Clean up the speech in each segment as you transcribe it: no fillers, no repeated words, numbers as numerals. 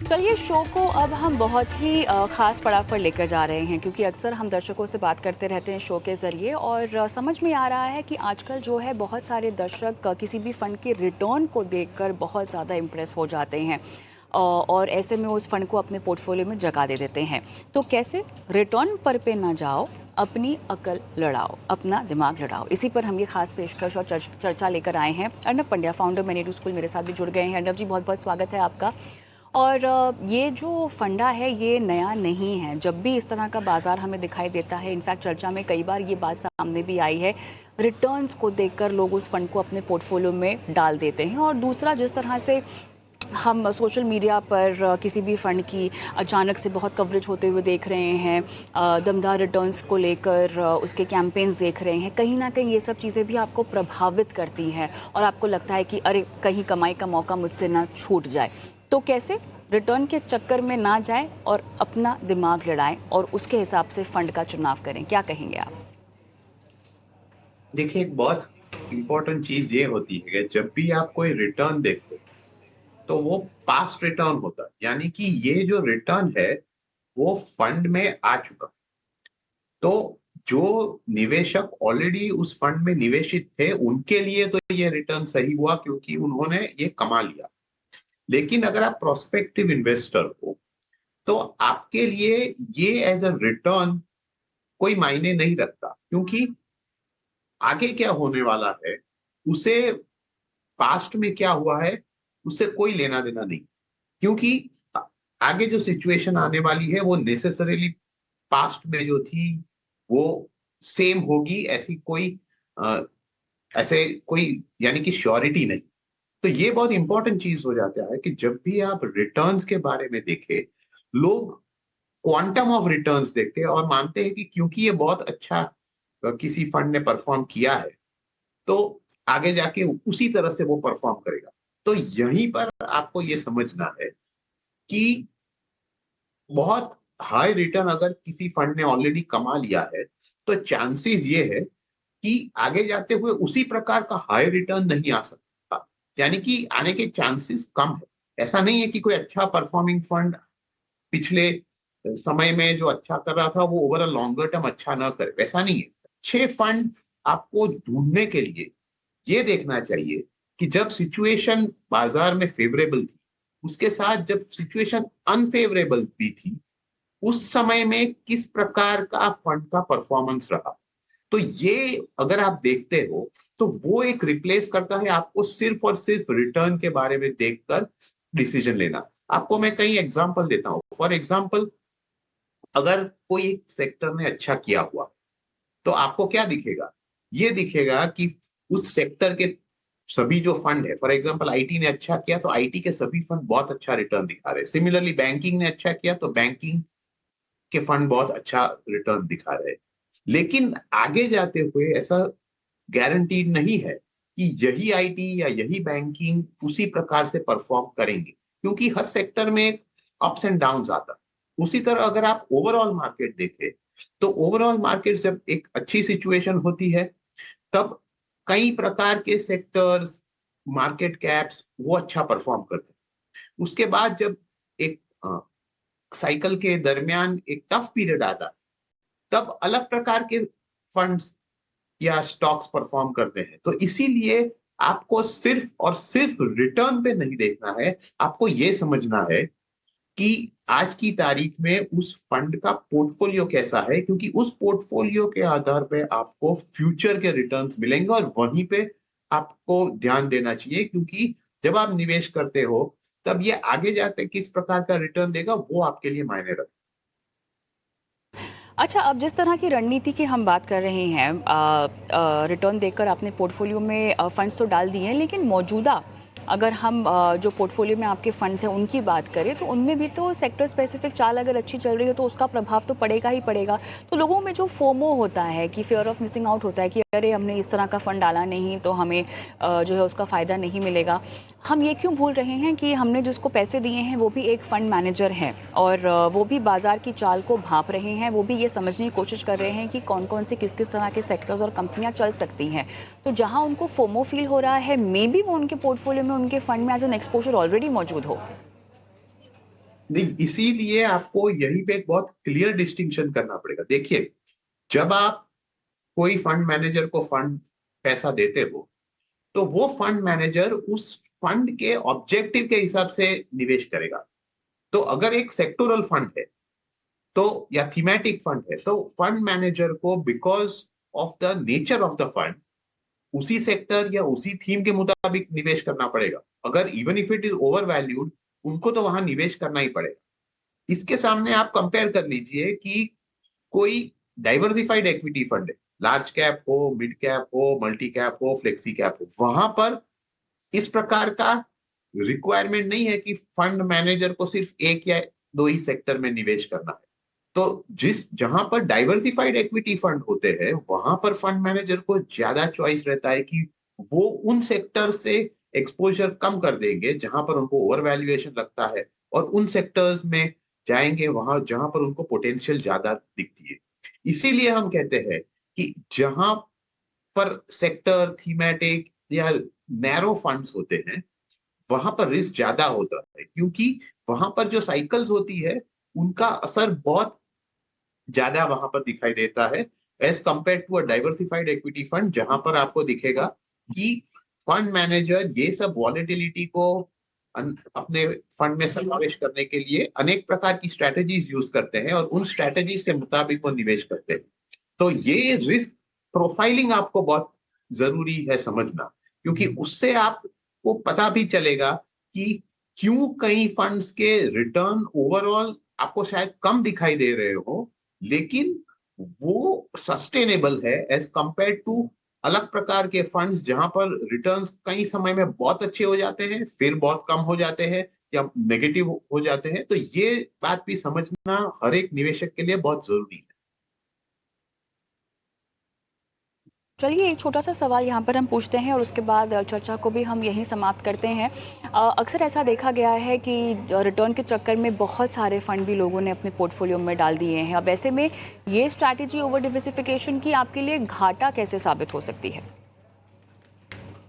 चलिए शो को अब हम बहुत ही ख़ास पड़ाव पर लेकर जा रहे हैं क्योंकि अक्सर हम दर्शकों से बात करते रहते हैं शो के ज़रिए और समझ में आ रहा है कि आजकल जो है बहुत सारे दर्शक किसी भी फ़ंड के रिटर्न को देखकर बहुत ज़्यादा इम्प्रेस हो जाते हैं और ऐसे में उस फ़ंड को अपने पोर्टफोलियो में जगह दे देते हैं। तो कैसे रिटर्न पर पे ना जाओ, अपनी अकल लड़ाओ, अपना दिमाग लड़ाओ, इसी पर हम ये खास पेशकश और चर्चा लेकर आए हैं। अर्नब पंड्या, फाउंडर मैनेटू स्कूल, मेरे साथ भी जुड़ गए हैं। अर्नब जी, बहुत बहुत स्वागत है आपका। और ये जो फंडा है ये नया नहीं है। जब भी इस तरह का बाजार हमें दिखाई देता है, इनफैक्ट चर्चा में कई बार ये बात सामने भी आई है, रिटर्न्स को देखकर लोग उस फंड को अपने पोर्टफोलियो में डाल देते हैं। और दूसरा, जिस तरह से हम सोशल मीडिया पर किसी भी फंड की अचानक से बहुत कवरेज होते हुए देख रहे हैं, दमदार रिटर्न्स को लेकर उसके कैंपेन्स देख रहे हैं, कहीं ना कहीं ये सब चीज़ें भी आपको प्रभावित करती हैं और आपको लगता है कि अरे कहीं कमाई का मौका मुझसे ना छूट जाए। तो कैसे रिटर्न के चक्कर में ना जाएं और अपना दिमाग लड़ाएं और उसके हिसाब से फंड का चुनाव करें, क्या कहेंगे आप? देखिए, एक बहुत इंपॉर्टेंट चीज ये होती है कि जब भी आप कोई रिटर्न देखते हो तो वो पास्ट रिटर्न होता है, यानी कि ये जो रिटर्न है वो फंड में आ चुका। तो जो निवेशक ऑलरेडी उस फंड में निवेशित थे उनके लिए तो ये रिटर्न सही हुआ क्योंकि उन्होंने ये कमा लिया। लेकिन अगर आप प्रोस्पेक्टिव इन्वेस्टर हो तो आपके लिए ये एज अ रिटर्न कोई मायने नहीं रखता, क्योंकि आगे क्या होने वाला है उसे, पास्ट में क्या हुआ है उससे कोई लेना देना नहीं। क्योंकि आगे जो सिचुएशन आने वाली है वो नेसेसरीली पास्ट में जो थी वो सेम होगी, अ, ऐसे कोई यानी कि श्योरिटी नहीं। तो ये बहुत इंपॉर्टेंट चीज हो जाता है कि जब भी आप रिटर्न्स के बारे में देखें, लोग क्वांटम ऑफ रिटर्न्स देखते हैं और मानते हैं कि क्योंकि ये बहुत अच्छा किसी फंड ने परफॉर्म किया है तो आगे जाके उसी तरह से वो परफॉर्म करेगा। तो यहीं पर आपको ये समझना है कि बहुत हाई रिटर्न अगर किसी फंड ने ऑलरेडी कमा लिया है तो चांसेस ये है कि आगे जाते हुए उसी प्रकार का हाई रिटर्न नहीं आ सकता, यानी कि आने के चांसेस कम है। ऐसा नहीं है कि कोई अच्छा परफॉर्मिंग फंड पिछले समय में जो अच्छा कर रहा था वो ओवर अ लॉन्गर टर्म अच्छा ना करे, वैसा नहीं है। अच्छे फंड आपको ढूंढने के लिए ये देखना चाहिए कि जब सिचुएशन बाजार में फेवरेबल थी, उसके साथ जब सिचुएशन अनफेवरेबल भी थी, उस समय में किस प्रकार का फंड का परफॉर्मेंस रहा। तो ये अगर आप देखते हो तो वो एक रिप्लेस करता है आपको सिर्फ और सिर्फ रिटर्न के बारे में देखकर डिसीजन लेना। आपको मैं कई एग्जांपल देता हूं। फॉर एग्जांपल, अगर कोई एक सेक्टर ने अच्छा किया हुआ तो आपको क्या दिखेगा? ये दिखेगा कि उस सेक्टर के सभी जो फंड है, फॉर एग्जांपल आईटी ने अच्छा किया तो आईटी के सभी फंड बहुत अच्छा रिटर्न दिखा रहे हैं। सिमिलरली बैंकिंग ने अच्छा किया तो बैंकिंग के फंड बहुत अच्छा रिटर्न दिखा रहे हैं। लेकिन आगे जाते हुए ऐसा गारंटीड नहीं है कि यही आईटी या यही बैंकिंग उसी प्रकार से परफॉर्म करेंगे, क्योंकि हर सेक्टर में अप्स एंड डाउन्स आता है। उसी तरह अगर आप ओवरऑल मार्केट देखें तो ओवरऑल मार्केट जब एक अच्छी सिचुएशन होती है तब कई प्रकार के सेक्टर्स, मार्केट कैप्स वो अच्छा परफॉर्म करते हैं। उसके बाद जब एक साइकिल के दरमियान एक टफ पीरियड आता है तब अलग प्रकार के फंड्स या स्टॉक्स परफॉर्म करते हैं। तो इसीलिए आपको सिर्फ और सिर्फ रिटर्न पे नहीं देखना है, आपको यह समझना है कि आज की तारीख में उस फंड का पोर्टफोलियो कैसा है, क्योंकि उस पोर्टफोलियो के आधार पे आपको फ्यूचर के रिटर्न्स मिलेंगे और वहीं पे आपको ध्यान देना चाहिए, क्योंकि जब आप निवेश करते हो तब ये आगे जाते किस प्रकार का रिटर्न देगा वो आपके लिए मायने रखता है। अच्छा, अब जिस तरह की रणनीति की हम बात कर रहे हैं, रिटर्न देखकर आपने पोर्टफोलियो में फंड्स तो डाल दिए हैं, लेकिन मौजूदा अगर हम जो पोर्टफोलियो में आपके फंड्स हैं उनकी बात करें तो उनमें भी तो सेक्टर स्पेसिफिक चाल अगर अच्छी चल रही हो तो उसका प्रभाव तो पड़ेगा ही पड़ेगा। तो लोगों में जो फोमो होता है कि फियर ऑफ मिसिंग आउट होता है कि अरे हमने इस तरह का फंड डाला नहीं तो हमें जो है उसका फ़ायदा नहीं मिलेगा। हम ये क्यों भूल रहे हैं कि हमने जिसको पैसे दिए हैं वो भी एक फ़ंड मैनेजर है और वो भी बाज़ार की चाल को भांप रहे हैं, वो भी ये समझने की कोशिश कर रहे हैं कि कौन कौन से किस किस तरह के सेक्टर्स और कंपनियां चल सकती हैं। तो जहां उनको फोमो फील हो रहा है, मे बी वो उनके पोर्टफोलियो में, उनके फंड में एज एन एक्सपोजर ऑलरेडी मौजूद हो। नहीं, इसीलिए आपको यहीं पे एक बहुत क्लियर डिस्टिंक्शन करना पड़ेगा। देखिए, जब आप कोई फंड मैनेजर को फंड पैसा देते हो, तो वो फंड मैनेजर उस फंड के ऑब्जेक्टिव के हिसाब से निवेश करेगा। तो अगर एक सेक्टोरल फंड है, तो या थीमेटिक फंड है, तो फंड मैनेजर को because of the nature of the fund उसी सेक्टर या उसी थीम के मुताबिक निवेश करना पड़ेगा। अगर even if it is over valued, उनको तो वहां निवेश करना ही पड़ेगा। इसके सामने आप कंपेयर कर लीजिए कि कोई डाइवर्सिफाइड इक्विटी फंड है, लार्ज कैप हो, मिड कैप हो, मल्टी कैप हो, फ्लेक्सी कैप हो, वहां पर इस प्रकार का रिक्वायरमेंट नहीं है कि फंड मैनेजर को सिर्फ एक या दो ही सेक्टर में निवेश करना है। तो जिस जहां पर डाइवर्सिफाइड इक्विटी फंड होते हैं, वहां पर फंड मैनेजर को ज्यादा चॉइस रहता है कि वो उन सेक्टर से एक्सपोजर कम कर देंगे जहां पर उनको ओवर वैल्यूएशन लगता है, और उन सेक्टर्स में जाएंगे वहां जहां पर उनको पोटेंशियल ज्यादा दिखती है। इसीलिए हम कहते हैं कि जहां पर सेक्टर थीमेटिक या नैरो फंड्स होते हैं, वहां पर रिस्क ज्यादा होता है, क्योंकि वहां पर जो साइकिल्स होती है उनका असर बहुत ज्यादा वहां पर दिखाई देता है, as compare to a diversified equity fund, जहां पर आपको दिखेगा कि फंड मैनेजर ये सब वॉलेटिलिटी को अपने फंड में समावेश करने के लिए अनेक प्रकार की स्ट्रेटेजीज यूज करते हैं, और उन स्ट्रेटेजीज के मुताबिक वो निवेश करते हैं। तो ये रिस्क प्रोफाइलिंग आपको बहुत जरूरी है समझना, क्योंकि उससे आपको पता भी चलेगा कि क्यों कई फंड्स के रिटर्न ओवरऑल आपको शायद कम दिखाई दे रहे हो, लेकिन वो सस्टेनेबल है एज कंपेयर टू अलग प्रकार के फंड्स जहां पर रिटर्न्स कई समय में बहुत अच्छे हो जाते हैं, फिर बहुत कम हो जाते हैं या नेगेटिव हो जाते हैं। तो ये बात भी समझना हर एक निवेशक के लिए बहुत जरूरी है। चलिए एक छोटा सा सवाल यहाँ पर हम पूछते हैं और उसके बाद चर्चा को भी हम यहीं समाप्त करते हैं। अक्सर ऐसा देखा गया है कि रिटर्न के चक्कर में बहुत सारे फंड भी लोगों ने अपने पोर्टफोलियो में डाल दिए हैं। अब ऐसे में ये स्ट्रैटेजी ओवर डिवर्सिफिकेशन की आपके लिए घाटा कैसे साबित हो सकती है?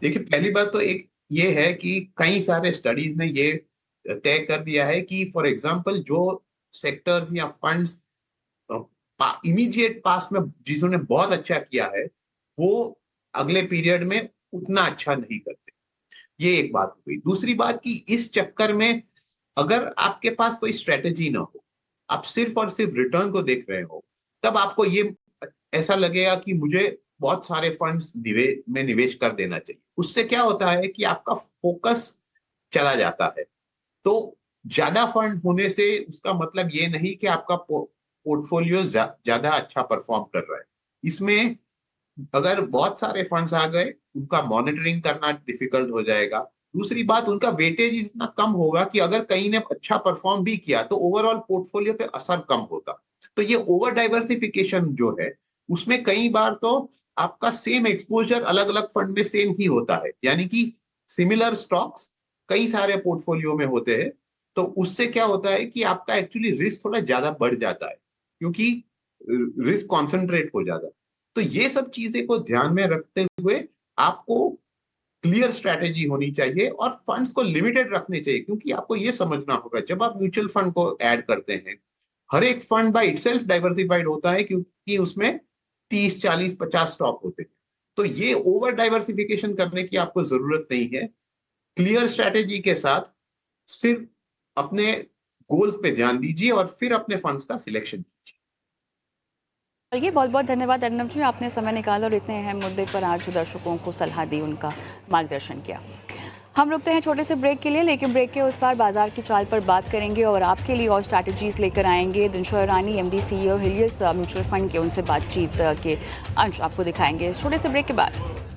देखिए, पहली बात तो एक ये है कि कई सारे स्टडीज ने ये तय कर दिया है कि फॉर एग्जांपल जो सेक्टर्स या फंड्स इमीडिएट पास्ट में जिन्होंने बहुत अच्छा किया है, वो अगले पीरियड में उतना अच्छा नहीं करते। ये एक बात हो गई। दूसरी बात कि इस चक्कर में अगर आपके पास कोई स्ट्रेटेजी ना हो, आप सिर्फ और सिर्फ रिटर्न को देख रहे हो, तब आपको ये ऐसा लगेगा कि मुझे बहुत सारे फंड्स में निवेश कर देना चाहिए। उससे क्या होता है कि आपका फोकस चला जाता है। तो ज्यादा फंड होने से उसका मतलब ये नहीं कि आपका पोर्टफोलियो ज्यादा अच्छा परफॉर्म कर रहा है। इसमें अगर बहुत सारे फंड्स आ गए, उनका मॉनिटरिंग करना डिफिकल्ट हो जाएगा। दूसरी बात, उनका वेटेज इतना कम होगा कि अगर कहीं ने अच्छा परफॉर्म भी किया तो ओवरऑल पोर्टफोलियो पे असर कम होगा। तो ये ओवर डाइवर्सिफिकेशन जो है, उसमें कई बार तो आपका सेम एक्सपोजर अलग अलग फंड में सेम ही होता है, यानी कि सिमिलर स्टॉक्स कई सारे पोर्टफोलियो में होते हैं। तो उससे क्या होता है कि आपका एक्चुअली रिस्क थोड़ा ज्यादा बढ़ जाता है, क्योंकि रिस्क कॉन्सेंट्रेट हो जाता है। तो ये सब चीजें को ध्यान में रखते हुए आपको क्लियर स्ट्रैटेजी होनी चाहिए और फंड्स को लिमिटेड रखने चाहिए, क्योंकि आपको ये समझना होगा जब आप म्यूचुअल फंड को ऐड करते हैं, हर एक फंड बाय इटसेल्फ डाइवर्सिफाइड होता है, क्योंकि उसमें 30 40 50 स्टॉक होते हैं। तो ये ओवर डाइवर्सिफिकेशन करने की आपको जरूरत नहीं है। क्लियर स्ट्रैटेजी के साथ सिर्फ अपने गोल्स पे ध्यान दीजिए और फिर अपने फंड्स का सिलेक्शन कीजिए। चलिए बहुत बहुत धन्यवाद अर्नब जी, आपने समय निकाला और इतने अहम मुद्दे पर आज दर्शकों को सलाह दी, उनका मार्गदर्शन किया। हम रुकते हैं छोटे से ब्रेक के लिए, लेकिन ब्रेक के उस पार बाजार की चाल पर बात करेंगे और आपके लिए और स्ट्रैटेजीज लेकर आएंगे। दिनशॉ ईरानी एमडी CEO हिलियस म्यूचुअल फंड के, उनसे बातचीत के अंश आपको दिखाएंगे छोटे से ब्रेक के बाद।